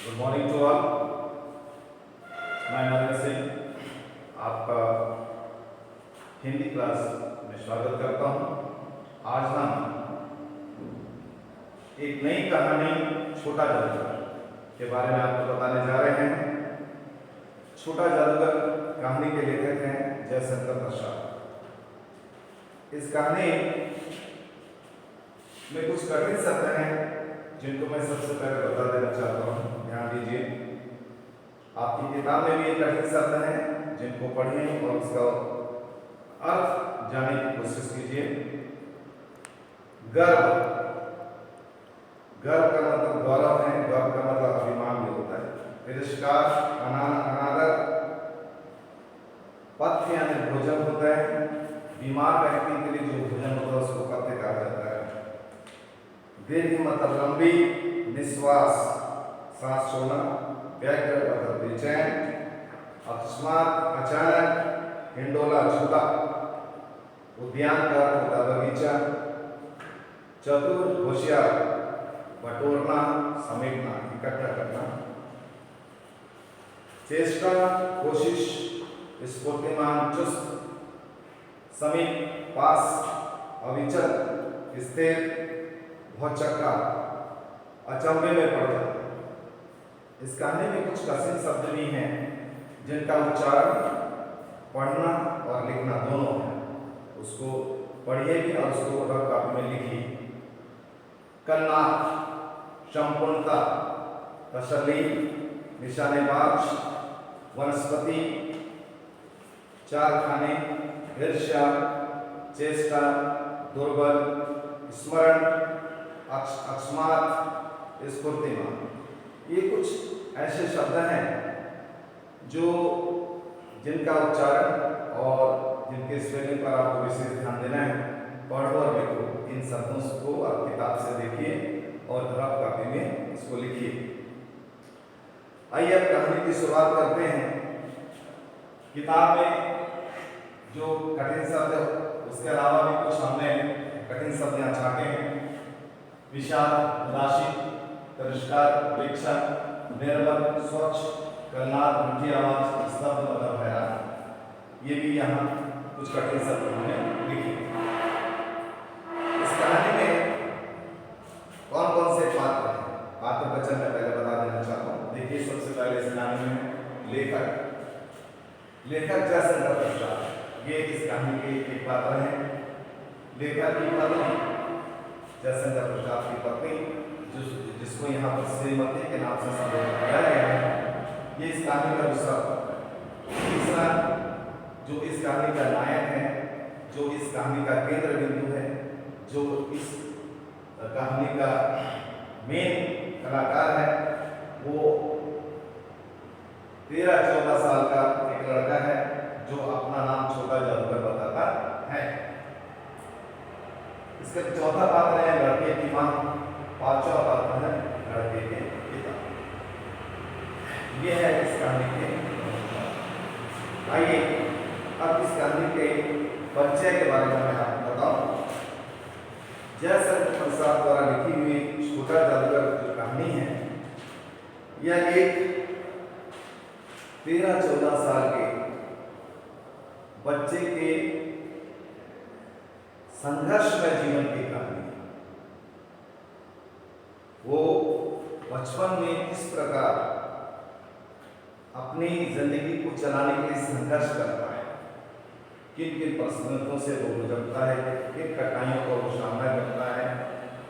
Good morning to all. मैं नरेंद्र सिंह आपका Hindi class में स्वागत करता हूं। आज हम एक नई कहानी छोटा जादूगर के बारे में आपको बताने जा रहे हैं। छोटा जादूगर कहानी के लेखक हैं जयशंकर प्रसाद। इस कहानी में कुछ कठिन शब्द हैं जिनको मैं सबसे पहले बता देना चाहता हूँ। ध्यान दीजिए, आपकी किताब में भी ये कठिन शब्द हैं जिनको पढ़िए और उसका अर्थ जानने की कोशिश कीजिए। गर्व, गर्व का मतलब गौरव है, गर्व का मतलब अभिमान भी होता है। तिरस्कार, अनादर, पथ्य यानी भोजन होता है। बीमार व्यक्ति के लिए जो भोजन होता है उसको पथ्य कहा जाता है। दीर्घ मतलब लंबी, निश्वास सांस छोड़ना, व्यग्र मतलब बेचैन, अकस्मात अचानक, हिंडोला झूला, उद्यान का होता बगीचा, चतुर होशियार, बटोरना समेटना इकट्ठा करना, चेष्टा कोशिश, स्फूर्तिमान चुस्त, समीप पास, अविचल स्थिर, भौचक्का अचंभे में पड़ जाता है। इस कहानी में कुछ कठिन शब्द भी हैं जिनका उच्चारण पढ़ना और लिखना दोनों है। उसको पढ़िए भी और उसको रफ कॉपी में लिखिए। कलनाथ संपूर्णता, तसल्ली, निशानेबाज, वनस्पति, चार खाने, ईर्ष्या, चेष्टा, दुर्बल, स्मरण, अकस्मात, स्फूर्तिमान। ये कुछ ऐसे शब्द हैं जो जिनका उच्चारण और जिनके स्पेलिंग पर आपको विशेष ध्यान देना है। पढ़ो और लिखो, इन शब्दों को आप किताब से देखिए और रफ कॉपी में इसको लिखिए। आइए अब कहानी की शुरुआत करते हैं। किताब में जो कठिन शब्द है उसके अलावा भी कुछ हमने कठिन शब्द यहाँ छाटे हैं। विषाद, उदासी, तिरस्कार, उपेक्षा, निर्बल, स्वच्छ, कलनाद, मीठी आवाज, स्तब्ध मतलब हैरान। ये भी यहाँ कुछ कठिन शब्द हमने लिखे। इस कहानी में कौन कौन से पात्र हैं, पात्र वचन मैं पहले बता देना चाहता हूँ। देखिए, सबसे पहले इस कहानी में लेखक जयशंकर प्रसाद, ये इस कहानी के एक पात्र हैं। लेखक की पत्नी, जयशंकर प्रसाद की पत्नी, जिसको यहाँ पर श्रीमती के नाम से संबोधित किया गया है, ये इस कहानी का दूसरा पात्र है। तीसरा, जो इस कहानी का नायक है, जो इस कहानी का केंद्र बिंदु है, जो इस कहानी का मेन कलाकार है, वो 13-14 साल का एक लड़का है जो अपना नाम छोटा जादूगर बताता है। इसका चौथा पात्र है लड़के की मां, पांचवा पात्र है लड़के के पिता। ये है इस कहानी के। आइए अब इस कहानी के परिचय के बारे में मैं आपको बताऊं। जयशंकर प्रसाद द्वारा लिखी हुई छोटा जादूगर जो कहानी है, यह एक 13-14 साल के बच्चे के संघर्षमय जीवन की कहानी है। वो बचपन में किस प्रकार अपनी जिंदगी को चलाने के लिए संघर्ष करता है, किन किन परिस्थितियों से वो गुजरता है, किन कठिनाइयों का वो सामना करता है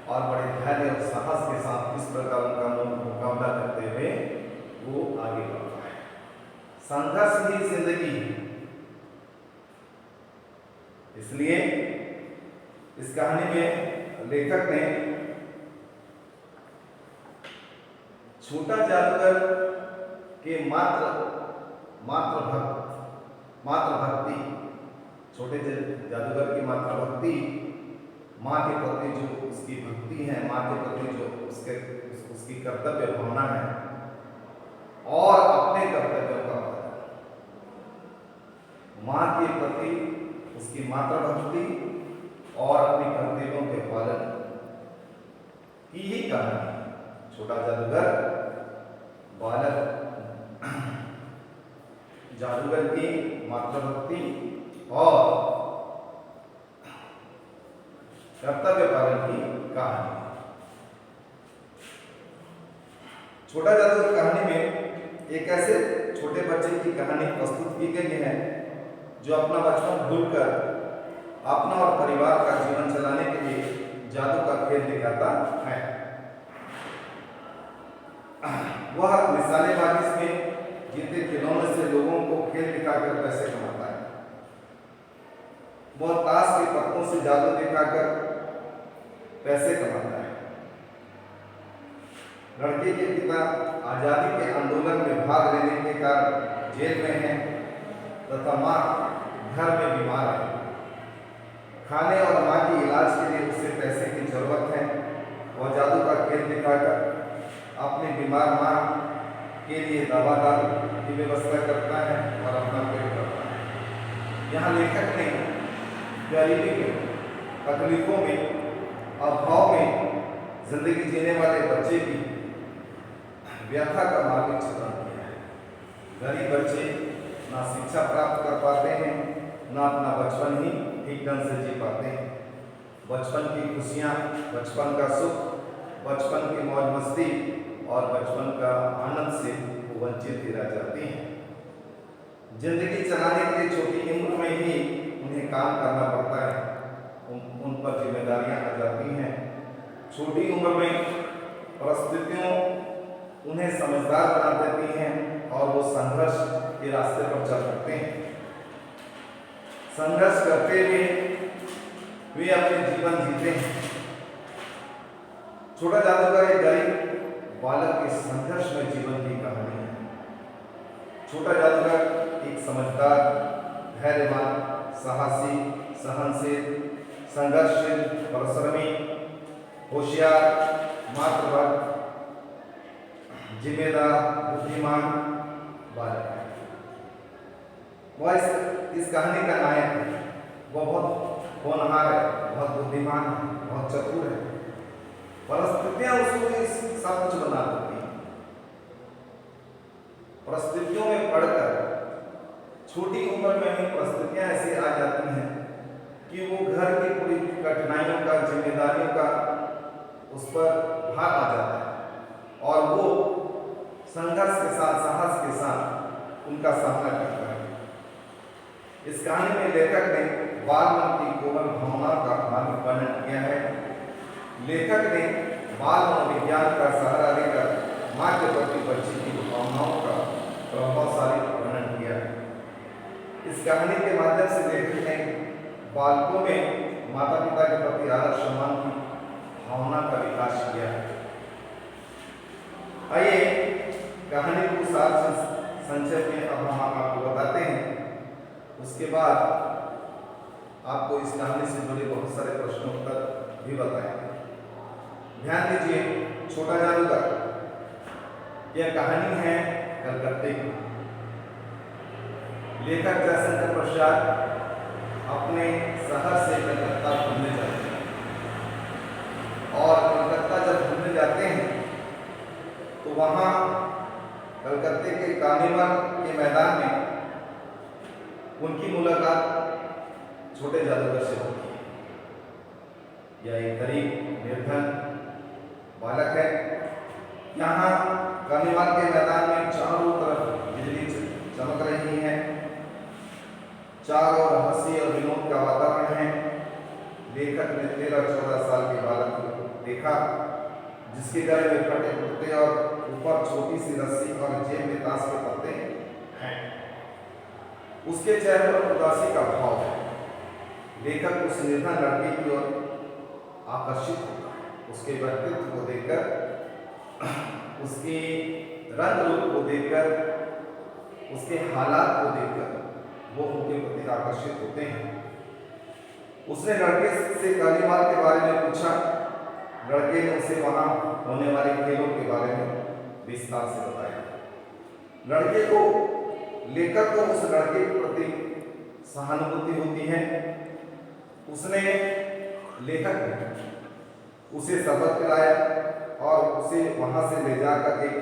और बड़े धैर्य और साहस के साथ किस प्रकार उनका मुकाबला करते हुए वो आगे बढ़ता है। संघर्ष ही जिंदगी है। इसलिए इस कहानी में लेखक ने छोटा जादूगर के मात्र भक्ति, छोटे जादूगर की मात्र भक्ति, माँ के प्रति जो उसकी भक्ति है, माँ के प्रति जो उसकी कर्तव्य भावना है और अपने कर्तव्यों का पालन, माँ के प्रति उसकी मात्र भक्ति और अपने कर्तव्यों के पालन की ही कहानी छोटा जादूगर मातृभक्ति और कर्तव्य पालन की कहानी। छोटा जादू की कहानी में एक ऐसे छोटे बच्चे की कहानी प्रस्तुत की गई है जो अपना बचपन भूलकर अपना और परिवार का जीवन चलाने के लिए जादू का खेल दिखाता है। वह निशानेबाजी में जीते खिलौने से लोगों को खेल दिखाकर पैसे कमाता है। वह ताश के पत्तों से जादू दिखाकर पैसे कमाता है। लड़के के पिता आजादी के आंदोलन में भाग लेने के कारण जेल में हैं तथा मां घर में बीमार है। खाने और मां के इलाज के लिए उसे पैसे की जरूरत है। वह जादू का खेल दिखाकर अपनी बीमार मां के लिए दवा दारू की व्यवस्था करता है और अपना पेट भरता है। यहाँ लेखक ने गरीबी में, तकलीफों में, अभाव में जिंदगी जीने वाले बच्चे की व्यथा का मार्मिक चित्रण किया है। गरीब बच्चे ना शिक्षा प्राप्त कर पाते हैं, ना अपना बचपन ही ठीक ढंग से जी पाते हैं। बचपन की खुशियाँ, बचपन का सुख, बचपन की मौज मस्ती और बचपन का आनंद से वो वंचित ही रह जाती हैं। जिंदगी चलाने के लिए छोटी उम्र में ही उन्हें काम करना पड़ता है। उन पर जिम्मेदारियां आ जाती हैं। छोटी उम्र में परिस्थितियों उन्हें समझदार बना देती हैं और वो संघर्ष के रास्ते पर चल सकते हैं। संघर्ष करते हुए वे अपने जीवन जीते हैं। छोटा जादूगर एक गरीब बालक के संघर्ष में जीवन की कहानी है। छोटा जादूगर एक समझदार, धैर्यवान, साहसी, सहनशील, संघर्षशील, परिश्रमी, होशियार, मातृभक्त, जिम्मेदार, बुद्धिमान बालक है। वह इस कहानी का नायक है। वह बहुत होनहार है, बहुत बुद्धिमान है, बहुत चतुर है। परिस्थितियां उसको सब कुछ बना देती हैं। परिस्थितियों में पढ़कर छोटी उम्र में ही परिस्थितियां ऐसी आ जाती हैं कि वो घर की पूरी कठिनाइयों का, जिम्मेदारियों का उस पर भार आ जाता है और वो संघर्ष के साथ, साहस के साथ उनका सामना करता है। इस कहानी में लेखक ने बाल मन की कोमल भावनाओं का मार्मिक वर्णन किया है। लेखक ने बाल मनोविज्ञान का सहारा लेकर मां के प्रति बच्चे की भावनाओं का प्रभावशाली वर्णन किया है। इस कहानी के माध्यम से लेखक ने बालकों में माता पिता के प्रति आदर सम्मान की भावना का विकास किया है। आइए कहानी को सार संक्षेप में अब हम आपको बताते हैं। उसके बाद आपको इस कहानी से जुड़े बहुत सारे प्रश्नोत्तर भी बताएंगे। ध्यान दीजिए, छोटा जादूगर, यह कहानी है कलकत्ते की। लेखक जयशंकर प्रसाद अपने शहर से कलकत्ता घूमने जाते हैं और कलकत्ता जब घूमने जाते हैं तो वहाँ कलकत्ते के कार्निवल के मैदान में उनकी मुलाकात छोटे जादूगर से होती है। यह एक गरीब निर्धन बालक है। यहाँ कार्निवल के मैदान में चारों तरफ बिजली चमक रही है। चारों ओर हंसी और विनोद का वातावरण है। लेखक ने 13-14 साल के बालक को देखा जिसके गले में फटे कुर्ते और ऊपर छोटी सी रस्सी और जेब में ताश के पत्ते हैं। उसके चेहरे पर उदासी का भाव है। लेखक उस निर्धन लड़के की ओर आकर्षित होता है। उसके व्यक्तित्व को देखकर, उसके रंग रूप को देखकर, उसके हालात को देखकर वो उनके प्रति आकर्षित होते हैं। उसने लड़के से कार्निवल के बारे में पूछा। लड़के ने उसे वहां होने वाले खेलों के बारे में विस्तार से बताया। लड़के को, लेखक को उस लड़के के प्रति सहानुभूति होती है। उसने, लेखक ने उसे शपथ दिलाया और उसे वहां से ले जाकर एक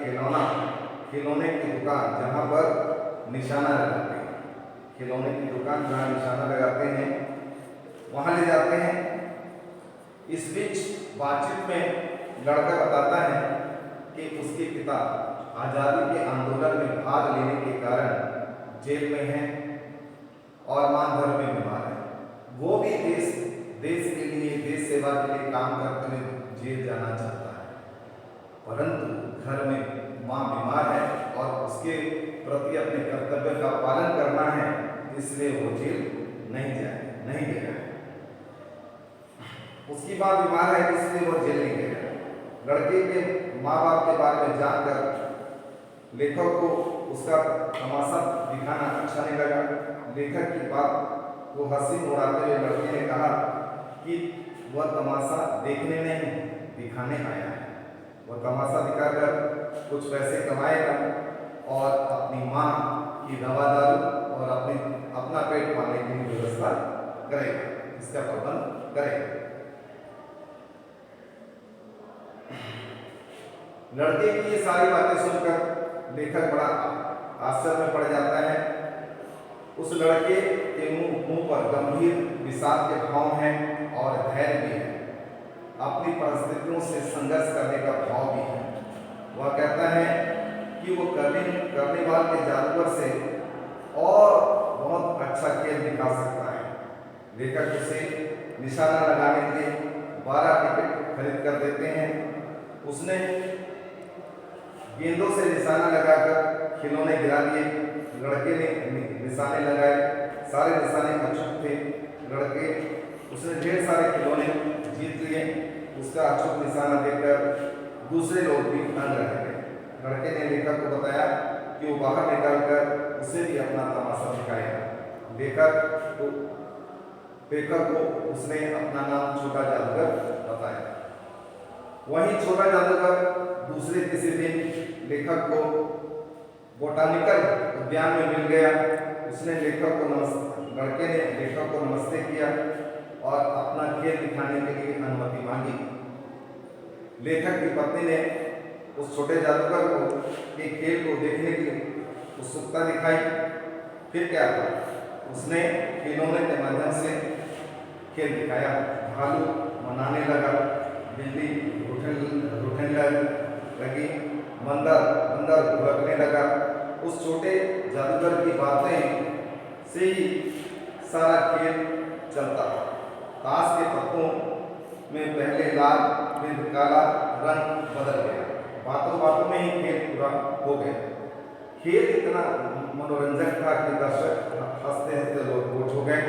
खिलौने की दुकान, जहां पर निशाना लगाते हैं, खिलौने की दुकान जहाँ निशाना लगाते हैं वहाँ ले जाते हैं। इस बीच बातचीत में लड़का बताता है कि उसके पिता आज़ादी के आंदोलन में भाग लेने के कारण जेल में हैं और मां घर में बीमार है। वो भी देश के लिए, देश सेवा के लिए काम करते हुए जेल जाना चाहता है, परंतु घर में मां बीमार है और उसके प्रति अपने कर्तव्य का पालन करना है, इसलिए वो जेल नहीं गया है। उसकी मां बीमार है इसलिए वो जेल नहीं गया। लड़के के माँ बाप के बारे में जानकर लेखक को उसका तमाशा दिखाना अच्छा नहीं लगा। लेखक की बात को हंसी उड़ाते हुए लड़के ने कहा कि वह तमाशा देखने नहीं दिखाने आया है। वह तमाशा दिखाकर कुछ पैसे कमाएगा और अपनी माँ की दवा दारू और अपना पेट पालने की व्यवस्था करेगा, इसका प्रबंध करेगा। लड़के की ये सारी बातें सुनकर लेखक बड़ा आश्चर्य में पड़ जाता है। उस लड़के के मुंह पर गंभीर विषाद के भाव हैं और धैर्य भी है, अपनी परिस्थितियों से संघर्ष करने का भाव भी है। वह कहता है कि वो करने वाले के जादूगर से और बहुत अच्छा खेल दिखा सकता है। लेखक उसे निशाना लगाने के लिए 12 टिकट खरीद कर देते हैं। उसने गेंदों से निशाना लगाकर खिलौने गिरा दिए। लड़के ने निशाने लगाए, सारे निशाने अचूक थे। उसने ढेर सारे खिलौने जीत लिए। उसका अचूक निशाना देखकर दूसरे लोग भी दंग रह गए। लड़के ने लेखक को बताया कि वो बाहर निकालकर उसे भी अपना तमाशा दिखाएगा। लेखक को उसने अपना नाम छोटा जादूगर बताया। वहीं छोटा जादूगर दूसरे किसी दिन लेखक को बोटानिकल उद्यान में मिल गया। उसने लड़के ने लेखक को नमस्ते किया और अपना खेल दिखाने के लिए अनुमति मांगी। लेखक की पत्नी ने उस छोटे जादूगर को के खेल को देखने की उत्सुकता दिखाई। फिर क्या हुआ? उसने खिलौने के माध्यम से खेल दिखाया। भालू मनाने लगा, बिल्ली रूठने लगी, बंदर भुड़कने लगा। उस छोटे जादूगर की बातें से ही सारा खेल चलता था। ताश के पत्तों में पहले लाल फिर काला रंग बदल गया। बातों में ही खेल पूरा हो गया। खेल इतना मनोरंजक था कि दर्शक हंसते हंसते लोट हो गए।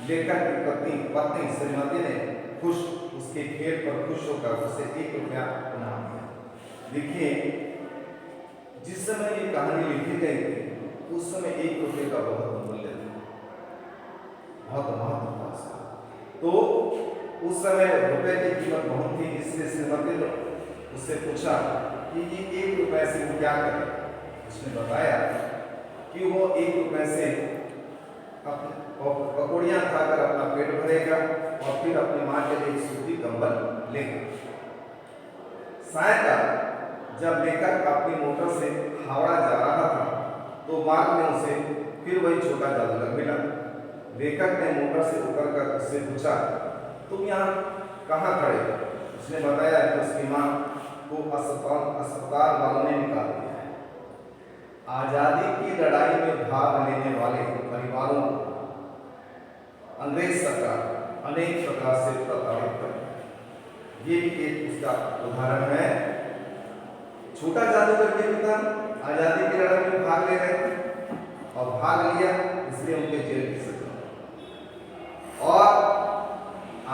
लेखक की पत्नी श्रीमती ने उसके खेल पर खुश होकर उसे 1 रुपया इनाम दिया। देखिए, जिस समय ये कहानी लिखी गई थी उस समय 1 रुपये का बहुत मूल्य था, बहुत महत्व था उसका। तो उस समय रुपये की कीमत बहुत थी, इसलिए श्रीमती ने उससे पूछा कि ये 1 रुपये से वो क्या करे। उसने बताया कि वो 1 रुपये से पकौड़ियाँ खाकर अपना पेट भरेगा और फिर अपनी माँ के लिए सूती कंबल लेगा। सायंकाल जब लेखक अपनी मोटर से हावड़ा जा रहा था तो मार्ग में उसे फिर वही छोटा जादूगर मिला। लेखक ने मोटर से उतरकर उससे पूछा, तुम यहाँ कहाँ खड़े हो? उसने बताया कि उसकी माँ को अस्पताल वालों ने निकाल दिया है। आजादी की लड़ाई में भाग लेने वाले परिवारों को अंग्रेज सरकार अनेक प्रकार से प्रताड़ित करती है। ये भी एक उसका उदाहरण है। छोटा जादूगर के पिता आजादी की लड़ाई में भाग ले रहे थे और भाग लिया, इसलिए उनके जेल की सजा। और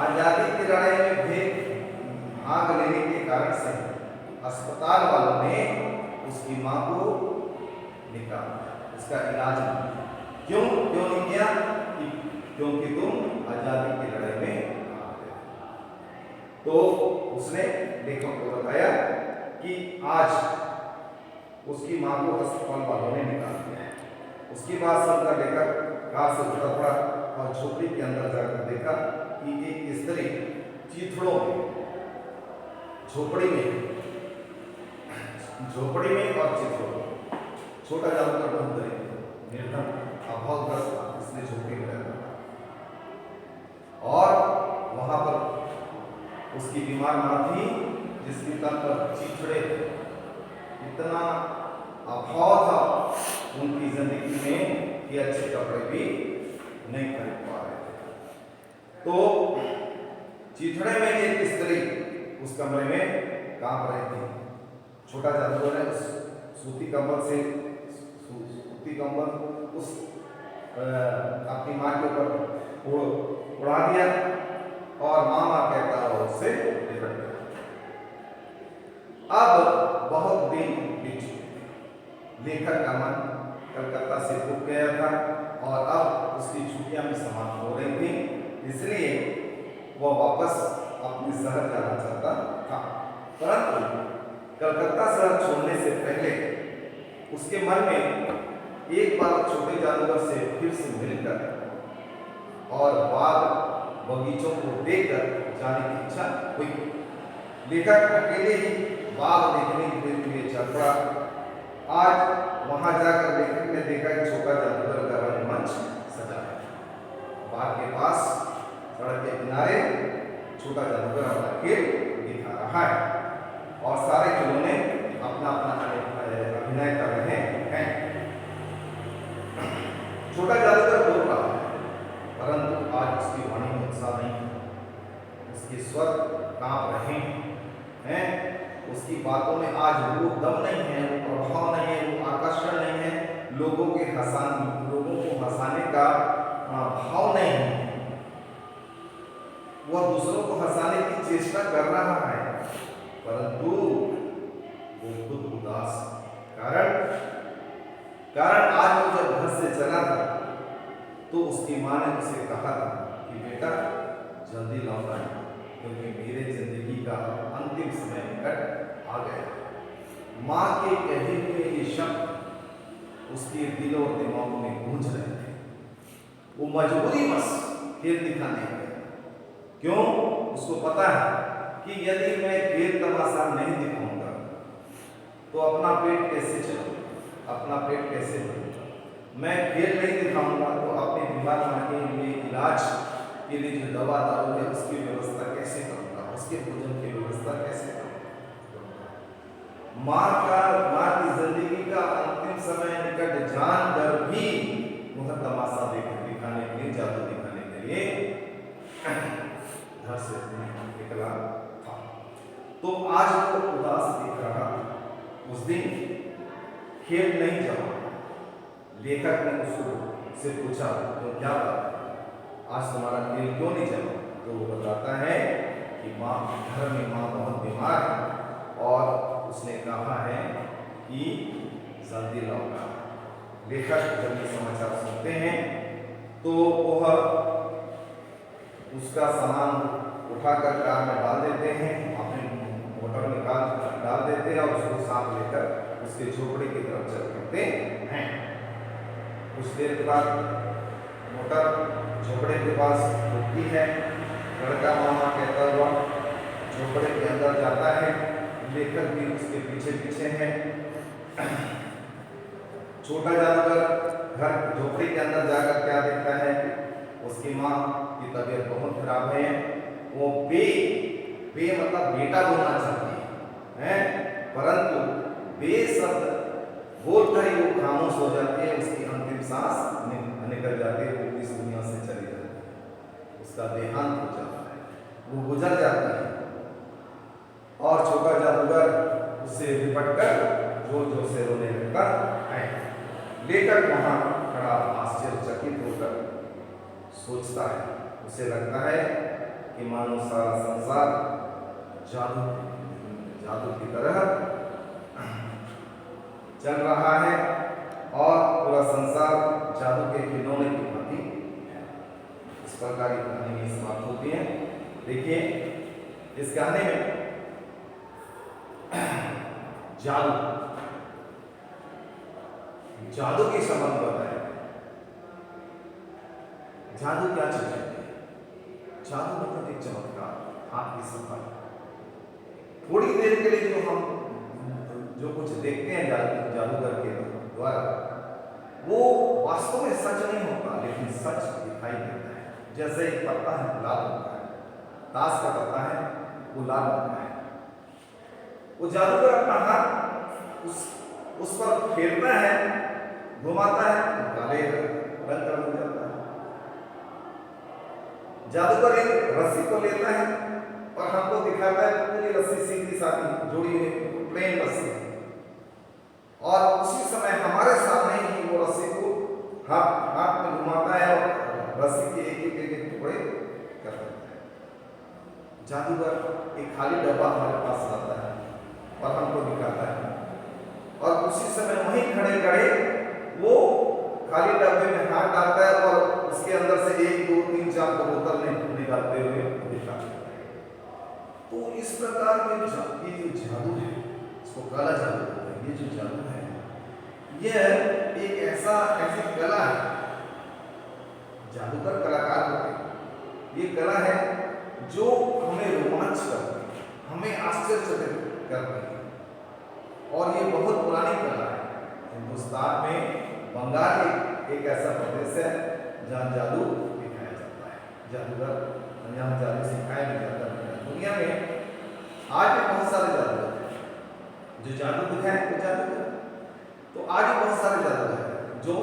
आजादी की लड़ाई में भाग लेने के कारण से अस्पताल वालों ने उसकी मां को निकाला, उसका इलाज नहीं। क्यों नहीं किया? क्योंकि तुम आजादी की लड़ाई में भाग गए। तो उसने लेखक को बताया कि आज उसकी मां को अस्पताल वालों ने निकाल दिया है। उसकी बात सुनकर लेखक कार से उतर पड़ा और झोपड़ी के अंदर जाकर देखा कि एक स्त्री चीथड़ों में झोपड़ी में और चिथड़ों। छोटा जादूगर बहुत निर्धन अभावग्रस्त था, इसलिए झोपड़ी में रहता था। और वहां पर उसकी बीमार मां थी जिसके तन पर चिथड़े थे। इतना अभाव था उनकी जिंदगी में कि अच्छे कपड़े भी नहीं खरीद पा रहे थे। तो चिथड़े में एक स्त्री उस कमरे में कांप रही थी। छोटा जादूगर ने उस सूती कंबल उस अपनी माँ के ऊपर उड़ा दिया और मामा कहता हुआ उससे लिपट गया। अब बहुत दिन बीत चुके। लेखक का मन कलकत्ता से उठ गया था और अब उसकी छुट्टियां भी समाप्त हो रही थी, इसलिए वह वापस अपने शहर जाना चाहता था। परंतु कलकत्ता शहर छोड़ने से पहले उसके मन में एक बार छोटे जादूगर से फिर से मिलकर और बाग बगीचों को देखकर जाने की इच्छा हुई। लेखक अकेले ही बाग देखने के लिए चल पड़ा। आज वहां जाकर लेखक ने देखा कि छोटा जादूगर का रंगमंच सजा है। बाग के पास सड़क के किनारे छोटा जादूगर अपना खेल दिखा रहा है और सारे खिलौने अपना अपना अभिनय कर रहे हैं। छोटा जादूगर बोल रहा है, परंतु आज उसकी वाणी में उत्साह नहीं है। उसके स्वर कांप रहे हैं। उसकी बातों में आज वो दम नहीं है, वो प्रभाव नहीं है, वो आकर्षण नहीं है, लोगों को हंसाने का भाव नहीं है। वह दूसरों को हंसाने की चेष्टा कर रहा है, परंतु वो खुद उदास। कारण आज वो जब घर से चला था तो उसकी माँ ने उसे कहा था कि बेटा जल्दी लौट आए, क्योंकि मेरे जिंदगी का अंतिम समय निकट आ गया। माँ के कहे हुए ये शब्द उसके दिल और दिमाग में गूंज रहे थे। वो मजबूरीवश खेल दिखाने गया। क्यों? उसको पता है कि यदि मैं खेल तमाशा नहीं दिखाऊंगा तो अपना पेट कैसे चलाऊंगा, अपना पेट कैसे भरूंगा। मैं खेल नहीं दिखाऊंगा तो अपने बीमार माँ के लिए इलाज के लिए जो दवा दारू है उसकी व्यवस्था कैसे करूंगा, उसके भोजन की व्यवस्था कैसे करूंगा। माँ की जिंदगी का अंतिम समय निकट जानकर भी वह तमाशा दिखाने के लिए, जादू दिखाने के लिए घर से निकला था। तो आज वो उदास दिख रहा। उस दिन खेल नहीं जमा। लेखक ने उससे पूछा तो क्या बात है, आज तुम्हारा खेल क्यों नहीं जमा? तो वो बताता है कि घर में माँ बहुत बीमार है और उसने कहा है कि जल्दी लौटा। लेखक जब ये समाचार सुनते हैं तो वह उसका सामान उठाकर कार में डाल देते हैं, अपने मोटर में डाल देते हैं और उसको साथ लेकर उसके झोपड़ी की तरफ चल पड़ते हैं। कुछ देर के बाद मोटर झोपड़े के पास रुकती है। लड़का मामा कहता हुआ झोपड़े के अंदर जाता है। लेखक भी उसके पीछे पीछे है। छोटा जादूगर घर झोपड़ी के अंदर जाकर क्या देखता है? उसकी माँ की तबीयत बहुत खराब है। वो बे मतलब बेटा बोलना चाहती है, परंतु बे शब्द बोलकर ही वो खामोश हो जाती है। उसकी अंतिम सांस निकल जाती है, वो इस दुनिया से चली जाती है, उसका देहांत हो जाता है, वो गुजर जाती है। और छोटा जादूगर उससे लिपटकर जोर जोर से रोने लगता है। लेखक वहां खड़ा आश्चर्यचकित होकर सोचता है। उसे लगता है कि मानो सारा संसार जादू की तरह चल रहा है और पूरा संसार जादू के खिलौने की भांति। इस प्रकार की कहानी समाप्त होती है। देखिए इस कहानी में जादू की संबंध बताया। जादू क्या चीज है? जादू मतलब एक चमत्कार, हाथ की सफाई। थोड़ी देर के लिए जो कुछ देखते हैं जादूगर के द्वारा, वो वास्तव में सच नहीं होता, लेकिन सच दिखाई देता है। जैसे एक पत्ता है लाल रंग का है, ताश का पत्ता है वो लाल रंग का है। वो जादूगर अपना हाथ उस पर फेरता है, घुमाता है तो काले रंग का बन जाता है। जादूगर एक रस्सी को लेता है और हमको दिखाता है पूरी रस्सी सीधी साधी जुड़ी हुई प्लेन रस्सी है, और उसी समय हमारे सामने ही वो रस्सी को हाथ में घुमाता है और रस्सी के एक टुकड़े कर देता है। जादूगर एक खाली डब्बा हमारे पास लाता है और हमको दिखाता है, और उसी समय वहीं खड़े खड़े वो खाली डब्बे में हाथ डालता है और उसके अंदर से 1 2 3 4 कबूतर निकालते हुए दिखाता है। तो इस प्रकार के ये जो जादू है, इसको काला जादू कहते हैं। ये जो जादू है, यह एक ऐसी कला है, जादूगर कलाकार होते हैं। ये कला है जो हमें रोमांच करती है, हमें आश्चर्यचकित करती है, और ये बहुत पुरानी कला है। हिंदुस्तान में बंगाल एक ऐसा प्रदेश है जहाँ जादू दिखाया जाता है, जादूगर यहाँ जादू सिखाया भी जाता है। दुनिया में आज भी बहुत सारे जादूगर हैं जो जादू दिखाएं तो जादूगर, तो आज भी बहुत सारे जादूगर हैं जो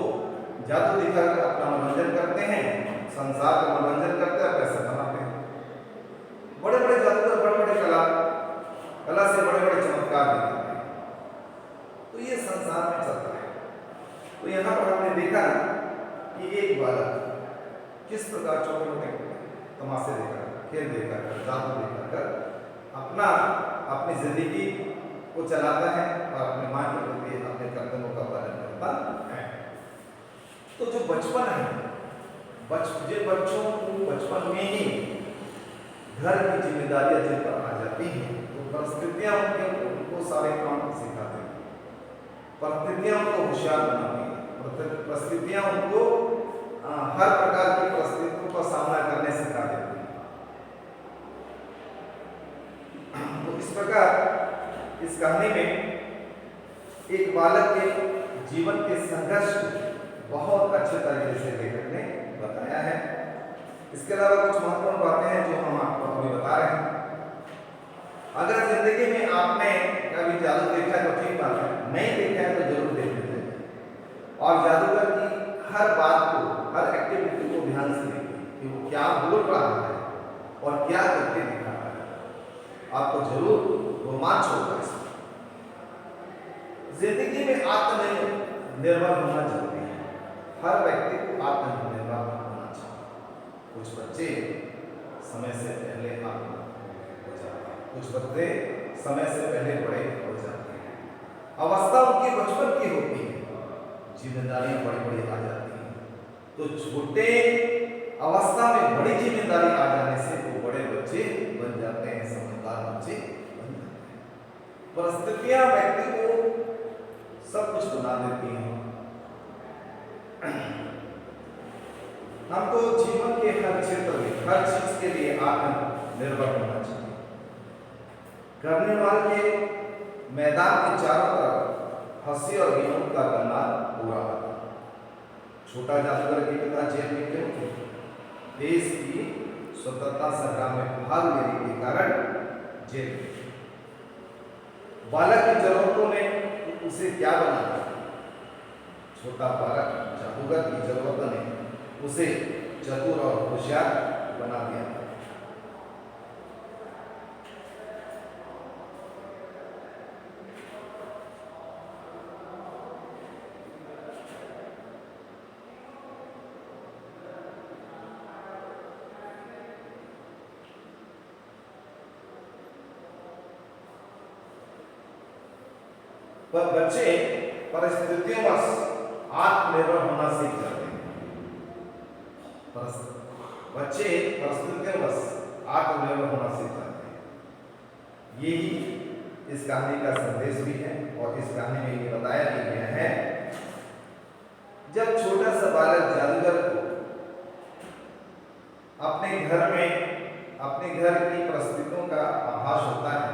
जादू दिखाकर अपना मनोरंजन करते हैं, संसार का मनोरंजन करते हैं, पैसा कमाते हैं। बड़े बड़े जादूगर बड़े बड़े कला से बड़े बड़े चमत्कार दिखाते हैं। तो ये संसार में चलता है। तो यहाँ पर हमने देखा कि एक बालक किस प्रकार छोटे मोटे तमाशे देकर, खेल देकर, जादू देकर अपनी जिंदगी को चलाता है और अपने मां के प्रति अपने कर्तव्यों का पालन करता है। तो जो बचपन है, बच्चों को बचपन में ही घर की जिम्मेदारियां जिन पर आ जाती हैं, तो परिस्थितियां उनको सारे काम सिखाती हैं, परिस्थितियां उनको होशियार बनाती हैं, परिस्थितियां उनको हर प्रकार की परिस्थितियों का सामना करने सिखा देती हैं। तो इस प्रकार इस कहानी में एक बालक के जीवन के संघर्ष को बहुत अच्छे तरीके से लेखक ने बताया है। इसके अलावा कुछ महत्वपूर्ण बातें हैं जो हम आपको अभी बता रहे हैं। अगर जिंदगी में आपने कभी जादू देखा है तो ठीक बात है, नहीं देखा है तो जरूर देख लीजिए, और जादूगर की हर बात को, हर एक्टिविटी को ध्यान से देखिए कि वो क्या बोल रहा है और क्या करके दिखा रहा है। आपको जरूर रोमांच होगा। जिंदगी में आत्मनिर्भर होना जरूरी है। हर व्यक्ति को आत्मनिर्भर होना चाहिए। कुछ बच्चे समय से पहले आत्मनिर्भर हो जाते हैं, कुछ बच्चे समय से पहले बड़े हो जाते हैं। अवस्था उनकी बचपन की होती है, जिम्मेदारियां बड़ी बड़ी आ जाती हैं। तो छोटे अवस्था में बड़ी जिम्मेदारी आ जाने से वो बड़े बच्चे बन जाते हैं, समझदार बच्चे बन जाते हैं। परिस्थितियां व्यक्ति को सब कुछ बना देती हैं। हमको जीवन के हर क्षेत्र में, हर चीज के लिए आत्मनिर्भर होना चाहिए। करने वाले के मैदान के चारों तरफ हंसी और विनोद का गन्ना पूरा था। छोटा जादूगर के पिता जेल में क्यों थे? देश की स्वतंत्रता संग्राम में भाग लेने के कारण जेल में। बालक की जरूरतों ने उसे क्या बना दिया? छोटा बालक जादूगर की जरूरतों ने उसे चतुर और होशियार बना दिया। पर बच्चे परिस्थितियों में आत्मनिर्भर होना सीख जाते हैं। बच्चे परिस्थितियों में आत्मनिर्भर होना सीख जाते हैं। यही इस कहानी का संदेश भी है, और इस कहानी में ये बताया गया है, जब छोटा सा बालक जादूगर को अपने घर की परिस्थितियों का आभास होता है,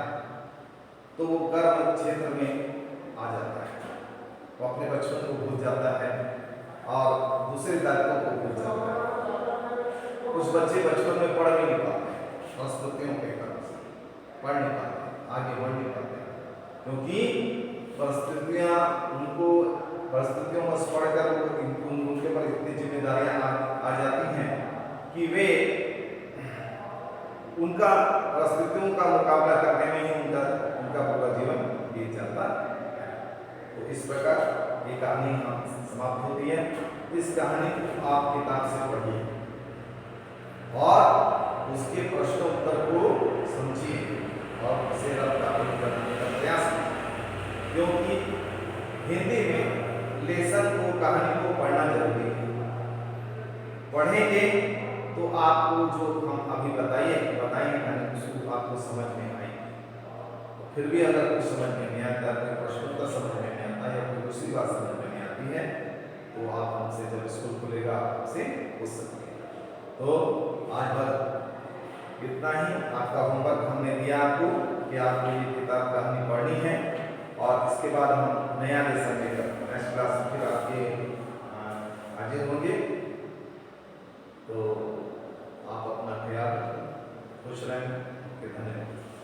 तो वो कर्म क्षेत्र में आ जाता है, वो अपने बचपन को भूल जाता है, दूसरे दायित्वों को भूल जाता है। कुछ बच्चे बचपन में पढ़ भी नहीं पाते, परिस्थितियों के कारण से पढ़ नहीं पाते, आगे बढ़ नहीं पाते, क्योंकि परिस्थितियों में पढ़कर उनके पर इतनी जिम्मेदारियां आ जाती हैं कि वे उनका परिस्थितियों का मुकाबला करने में ही उनका पूरा जीवन बीत जाता है। तो इस प्रकार ये कहानी समाप्त होती है। इस कहानी को आप किताब से पढ़िए और उसके प्रश्न उत्तर को समझिए और उसे रब ताबीर बनाने का प्रयास करिए, क्योंकि हिंदी में लेसन को, कहानी को पढ़ना जरूरी है। पढ़ेंगे तो आपको जो हम अभी बताएंगे कहानी उसको आपको समझ में आएगी। तो फिर भी अगर कुछ समझ में नहीं आता, कोई प्रश्न उत्तर समझ में नहीं आता या कोई दूसरी बात समझ में नहीं आती है, तो आप हमसे जब स्कूल खुलेगा आपसे पूछ सकते हैं। तो आज बस इतना ही। आपका होमवर्क हमने दिया आपको कि आपको ये किताब कहानी पढ़नी है और इसके बाद हम नया लेसन लेकर नेक्स्ट क्लास फिर आपके हाजिर होंगे। तो आप अपना ख्याल रखें, खुश रहें। धन्यवाद।